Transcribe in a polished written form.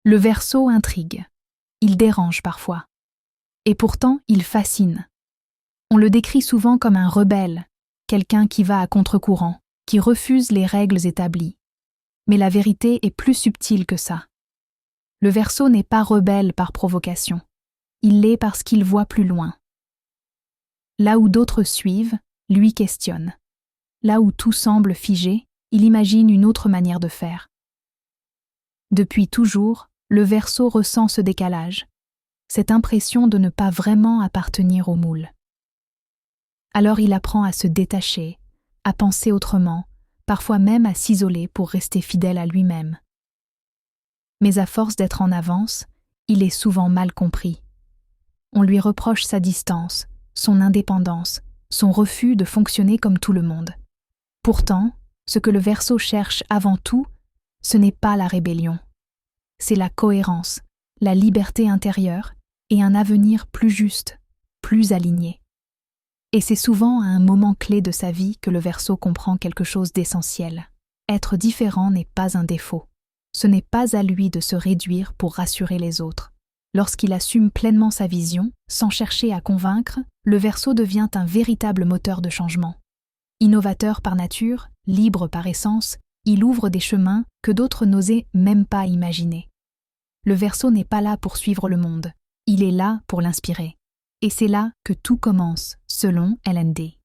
Le Verseau intrigue. Il dérange parfois. Et pourtant, il fascine. On le décrit souvent comme un rebelle, quelqu'un qui va à contre-courant, qui refuse les règles établies. Mais la vérité est plus subtile que ça. Le Verseau n'est pas rebelle par provocation. Il l'est parce qu'il voit plus loin. Là où d'autres suivent, lui questionne. Là où tout semble figé, il imagine une autre manière de faire. Depuis toujours, le Verseau ressent ce décalage, cette impression de ne pas vraiment appartenir au moule. Alors il apprend à se détacher, à penser autrement, parfois même à s'isoler pour rester fidèle à lui-même. Mais à force d'être en avance, il est souvent mal compris. On lui reproche sa distance, son indépendance, son refus de fonctionner comme tout le monde. Pourtant, ce que le Verseau cherche avant tout, ce n'est pas la rébellion. C'est la cohérence, la liberté intérieure et un avenir plus juste, plus aligné. Et c'est souvent à un moment clé de sa vie que le Verseau comprend quelque chose d'essentiel. Être différent n'est pas un défaut. Ce n'est pas à lui de se réduire pour rassurer les autres. Lorsqu'il assume pleinement sa vision, sans chercher à convaincre, le Verseau devient un véritable moteur de changement. Innovateur par nature, libre par essence, il ouvre des chemins que d'autres n'osaient même pas imaginer. Le Verseau n'est pas là pour suivre le monde, il est là pour l'inspirer. Et c'est là que tout commence, selon LND.